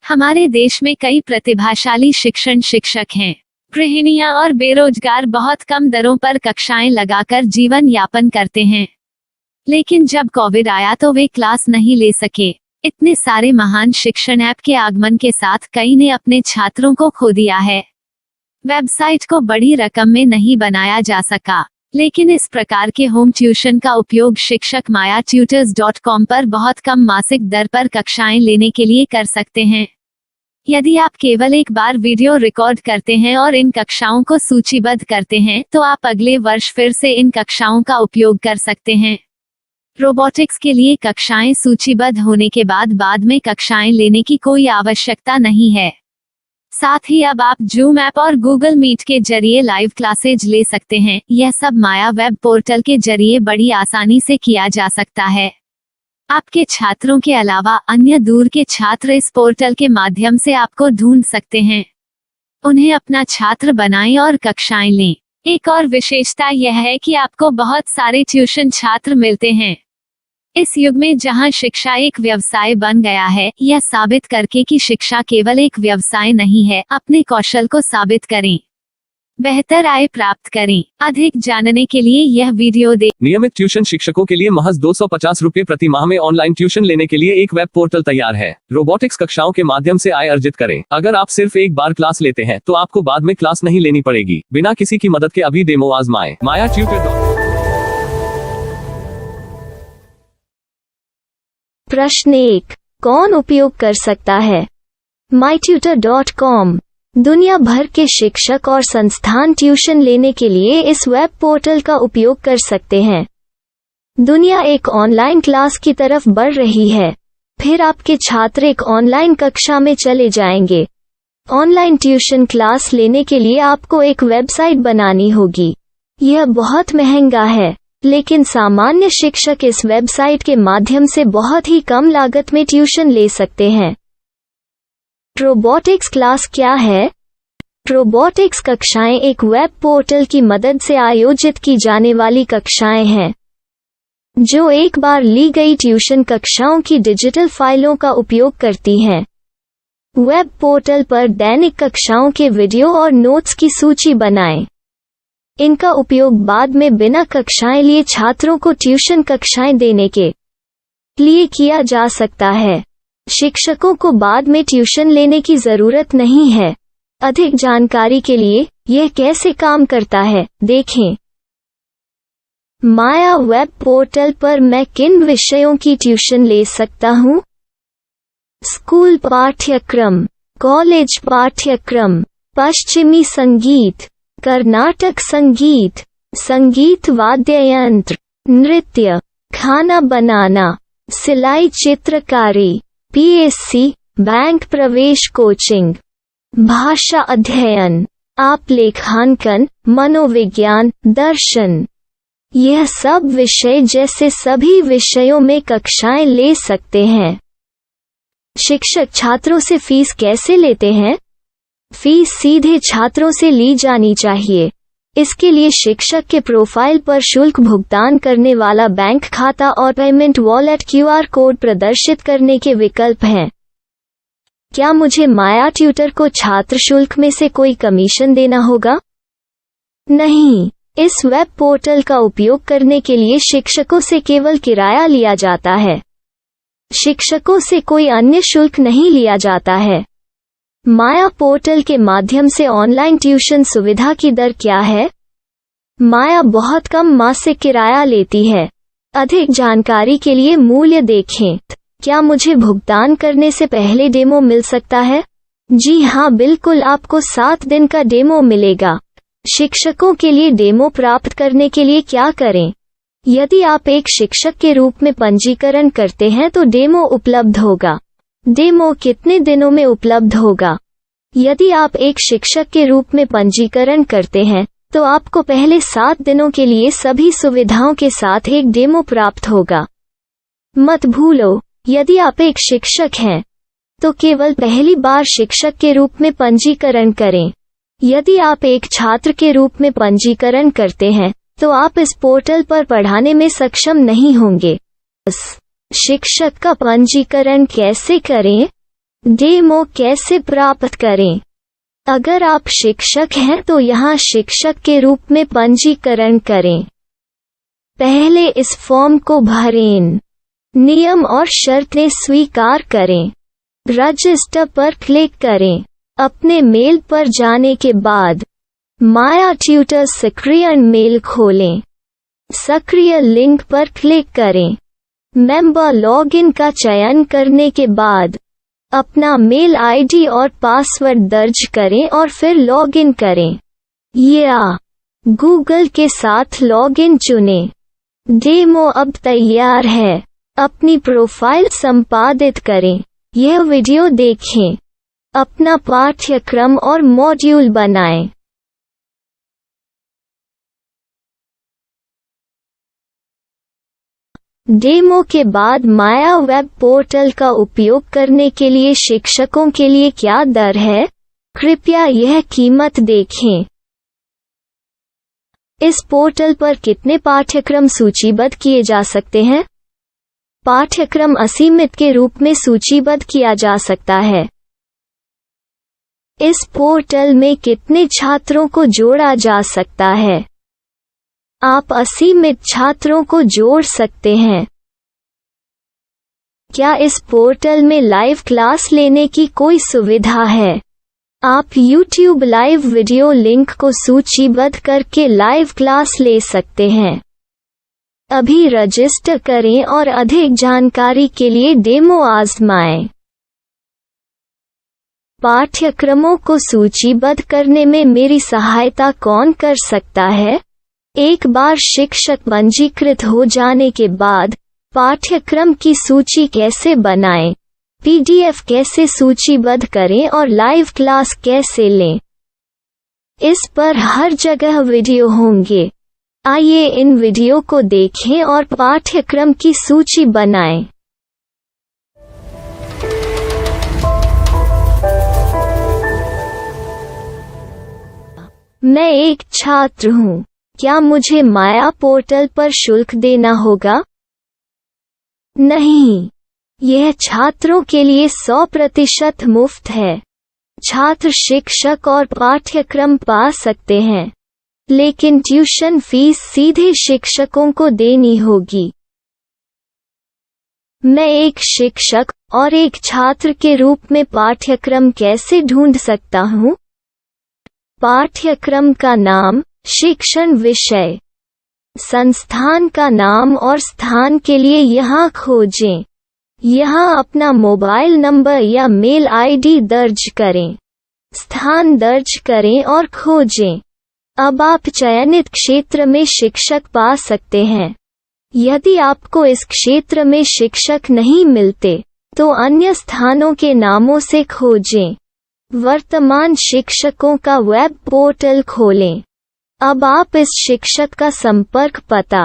हमारे देश में कई प्रतिभाशाली शिक्षण शिक्षक हैं। गृहिणियां और बेरोजगार बहुत कम दरों पर कक्षाएं लगाकर जीवन यापन करते हैं। लेकिन जब कोविड आया तो वे क्लास नहीं ले सके। इतने सारे महान शिक्षण ऐप के आगमन के साथ कई ने अपने छात्रों को खो दिया है। वेबसाइट को बड़ी रकम में नहीं बनाया जा सका, लेकिन इस प्रकार के होम ट्यूशन का उपयोग शिक्षक myatutors.com पर बहुत कम मासिक दर पर कक्षाएं लेने के लिए कर सकते हैं। यदि आप केवल एक बार वीडियो रिकॉर्ड करते हैं और इन कक्षाओं को सूचीबद्ध करते हैं तो आप अगले वर्ष फिर से इन कक्षाओं का उपयोग कर सकते हैं। रोबोटिक्स के लिए कक्षाएं सूचीबद्ध होने के बाद में कक्षाएं लेने की कोई आवश्यकता नहीं है। साथ ही अब आप जूम ऐप और गूगल मीट के जरिए लाइव क्लासेज ले सकते हैं। यह सब माया वेब पोर्टल के जरिए बड़ी आसानी से किया जा सकता है। आपके छात्रों के अलावा अन्य दूर के छात्र इस पोर्टल के माध्यम से आपको ढूंढ सकते हैं। उन्हें अपना छात्र बनाएं और कक्षाएं लें। एक और विशेषता यह है कि आपको बहुत सारे ट्यूशन छात्र मिलते हैं। इस युग में जहां शिक्षा एक व्यवसाय बन गया है, यह साबित करके कि शिक्षा केवल एक व्यवसाय नहीं है, अपने कौशल को साबित करें, बेहतर आय प्राप्त करें। अधिक जानने के लिए यह वीडियो देखें। नियमित ट्यूशन शिक्षकों के लिए महज 250 रुपए प्रति माह में ऑनलाइन ट्यूशन लेने के लिए एक वेब पोर्टल तैयार है। रोबोटिक्स कक्षाओं के माध्यम से आय अर्जित करें। अगर आप सिर्फ एक बार क्लास लेते हैं तो आपको बाद में क्लास नहीं लेनी पड़ेगी। बिना किसी की मदद के अभी डेमो आजमाएं। myatutors.com। प्रश्न 1, कौन उपयोग कर सकता है? mytutor.com दुनिया भर के शिक्षक और संस्थान ट्यूशन लेने के लिए इस वेब पोर्टल का उपयोग कर सकते हैं। दुनिया एक ऑनलाइन क्लास की तरफ बढ़ रही है। फिर आपके छात्र एक ऑनलाइन कक्षा में चले जाएंगे। ऑनलाइन ट्यूशन क्लास लेने के लिए आपको एक वेबसाइट बनानी होगी। यह बहुत महंगा है, लेकिन सामान्य शिक्षक इस वेबसाइट के माध्यम से बहुत ही कम लागत में ट्यूशन ले सकते हैं। रोबोटिक्स क्लास क्या है? रोबोटिक्स कक्षाएं एक वेब पोर्टल की मदद से आयोजित की जाने वाली कक्षाएं हैं, जो एक बार ली गई ट्यूशन कक्षाओं की डिजिटल फाइलों का उपयोग करती हैं। वेब पोर्टल पर दैनिक कक्षाओं के वीडियो और नोट्स की सूची बनाएं। इनका उपयोग बाद में बिना कक्षाएं लिए छात्रों को ट्यूशन कक्षाएं देने के लिए किया जा सकता है। शिक्षकों को बाद में ट्यूशन लेने की जरूरत नहीं है। अधिक जानकारी के लिए यह कैसे काम करता है, देखें। माया वेब पोर्टल पर मैं किन विषयों की ट्यूशन ले सकता हूँ? स्कूल पाठ्यक्रम, कॉलेज पाठ्यक्रम, पश्चिमी संगीत, कर्नाटक संगीत, संगीत वाद्य यंत्र, नृत्य, खाना बनाना, सिलाई चित्रकारी, पीएससी, बैंक प्रवेश कोचिंग, भाषा अध्ययन, आप लेखांकन, मनोविज्ञान, दर्शन। यह सब विषय जैसे सभी विषयों में कक्षाएं ले सकते हैं। शिक्षक छात्रों से फीस कैसे लेते हैं? फीस सीधे छात्रों से ली जानी चाहिए। इसके लिए शिक्षक के प्रोफाइल पर शुल्क भुगतान करने वाला बैंक खाता और पेमेंट वॉलेट क्यूआर कोड प्रदर्शित करने के विकल्प हैं। क्या मुझे माया ट्यूटर को छात्र शुल्क में से कोई कमीशन देना होगा? नहीं, इस वेब पोर्टल का उपयोग करने के लिए शिक्षकों से केवल किराया लिया जाता है। शिक्षकों से कोई अन्य शुल्क नहीं लिया जाता है। माया पोर्टल के माध्यम से ऑनलाइन ट्यूशन सुविधा की दर क्या है? माया बहुत कम मासिक किराया लेती है। अधिक जानकारी के लिए मूल्य देखें। क्या मुझे भुगतान करने से पहले डेमो मिल सकता है? जी हाँ, बिल्कुल, आपको 7 दिन का डेमो मिलेगा। शिक्षकों के लिए डेमो प्राप्त करने के लिए क्या करें? यदि आप एक शिक्षक के रूप में पंजीकरण करते हैं तो डेमो उपलब्ध होगा। डेमो कितने दिनों में उपलब्ध होगा? यदि आप एक शिक्षक के रूप में पंजीकरण करते हैं तो आपको पहले 7 दिनों के लिए सभी सुविधाओं के साथ एक डेमो प्राप्त होगा। मत भूलो, यदि आप एक शिक्षक हैं तो केवल पहली बार शिक्षक के रूप में पंजीकरण करें। यदि आप एक छात्र के रूप में पंजीकरण करते हैं तो आप इस पोर्टल पर पढ़ाने में सक्षम नहीं होंगे। शिक्षक का पंजीकरण कैसे करें? डेमो कैसे प्राप्त करें? अगर आप शिक्षक हैं तो यहाँ शिक्षक के रूप में पंजीकरण करें। पहले इस फॉर्म को भरें। नियम और शर्तें स्वीकार करें। रजिस्टर पर क्लिक करें। अपने मेल पर जाने के बाद माया ट्यूटर सक्रिय मेल खोलें। सक्रिय लिंक पर क्लिक करें। मेंबर लॉगिन का चयन करने के बाद अपना मेल आईडी और पासवर्ड दर्ज करें और फिर लॉगिन करें या गूगल के साथ लॉगिन चुनें। डेमो अब तैयार है। अपनी प्रोफाइल संपादित करें। यह वीडियो देखें। अपना पाठ्यक्रम और मॉड्यूल बनाएं। डेमो के बाद माया वेब पोर्टल का उपयोग करने के लिए शिक्षकों के लिए क्या दर है? कृपया यह कीमत देखें। इस पोर्टल पर कितने पाठ्यक्रम सूचीबद्ध किए जा सकते हैं? पाठ्यक्रम असीमित के रूप में सूचीबद्ध किया जा सकता है। इस पोर्टल में कितने छात्रों को जोड़ा जा सकता है? आप असीमित छात्रों को जोड़ सकते हैं। क्या इस पोर्टल में लाइव क्लास लेने की कोई सुविधा है? आप YouTube लाइव वीडियो लिंक को सूचीबद्ध करके लाइव क्लास ले सकते हैं। अभी रजिस्टर करें और अधिक जानकारी के लिए डेमो आजमाएं। पाठ्यक्रमों को सूचीबद्ध करने में मेरी सहायता कौन कर सकता है? एक बार शिक्षक पंजीकृत हो जाने के बाद पाठ्यक्रम की सूची कैसे बनाएं? PDF कैसे सूचीबद्ध करें और लाइव क्लास कैसे लें? इस पर हर जगह वीडियो होंगे। आइए इन वीडियो को देखें और पाठ्यक्रम की सूची बनाएं। मैं एक छात्र हूँ। क्या मुझे माया पोर्टल पर शुल्क देना होगा? नहीं, यह छात्रों के लिए 100% मुफ्त है। छात्र शिक्षक और पाठ्यक्रम पा सकते हैं, लेकिन ट्यूशन फीस सीधे शिक्षकों को देनी होगी। मैं एक शिक्षक और एक छात्र के रूप में पाठ्यक्रम कैसे ढूंढ सकता हूँ? पाठ्यक्रम का नाम, शिक्षण विषय, संस्थान का नाम और स्थान के लिए यहाँ खोजें। यहाँ अपना मोबाइल नंबर या मेल आईडी दर्ज करें। स्थान दर्ज करें और खोजें। अब आप चयनित क्षेत्र में शिक्षक पा सकते हैं। यदि आपको इस क्षेत्र में शिक्षक नहीं मिलते, तो अन्य स्थानों के नामों से खोजें। वर्तमान शिक्षकों का वेब पोर्टल खोलें। अब आप इस शिक्षक का संपर्क पता,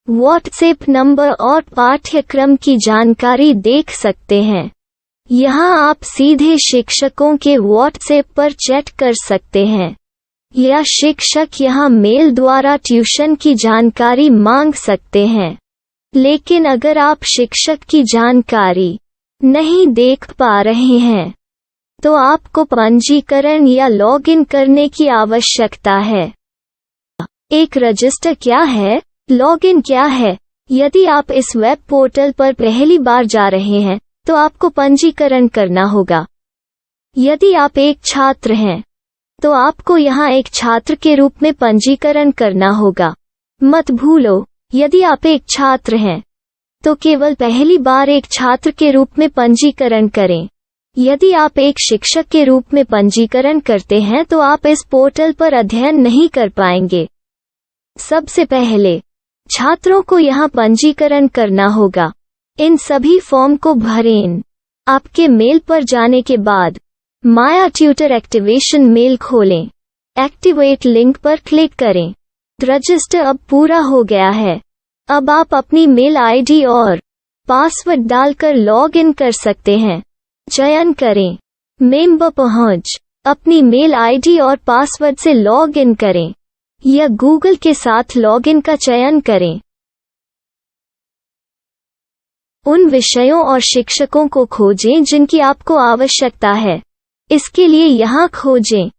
व्हाट्सएप नंबर और पाठ्यक्रम की जानकारी देख सकते हैं। यहाँ आप सीधे शिक्षकों के व्हाट्सएप पर चैट कर सकते हैं या शिक्षक यहाँ मेल द्वारा ट्यूशन की जानकारी मांग सकते हैं। लेकिन अगर आप शिक्षक की जानकारी नहीं देख पा रहे हैं, तो आपको पंजीकरण या लॉगिन करने की आवश्यकता है। एक रजिस्टर क्या है? लॉगिन क्या है? यदि आप इस वेब पोर्टल पर पहली बार जा रहे हैं, तो आपको पंजीकरण करना होगा। यदि आप एक छात्र हैं, तो आपको यहाँ एक छात्र के रूप में पंजीकरण करना होगा। मत भूलो, यदि आप एक छात्र हैं, तो केवल पहली बार एक छात्र के रूप में पंजीकरण करें। यदि आप एक शिक्षक के रूप में पंजीकरण करते हैं, तो आप इस पोर्टल पर अध्ययन नहीं कर पाएंगे। सबसे पहले छात्रों को यहाँ पंजीकरण करना होगा। इन सभी फॉर्म को भरें। आपके मेल पर जाने के बाद माया ट्यूटर एक्टिवेशन मेल खोलें। एक्टिवेट लिंक पर क्लिक करें। रजिस्टर अब पूरा हो गया है। अब आप अपनी मेल आईडी और पासवर्ड डालकर लॉग इन कर सकते हैं। चयन करें मेंबर पहुंच। अपनी मेल आईडी और पासवर्ड से लॉग इन करें या गूगल के साथ लॉगिन का चयन करें। उन विषयों और शिक्षकों को खोजें जिनकी आपको आवश्यकता है। इसके लिए यहाँ खोजें।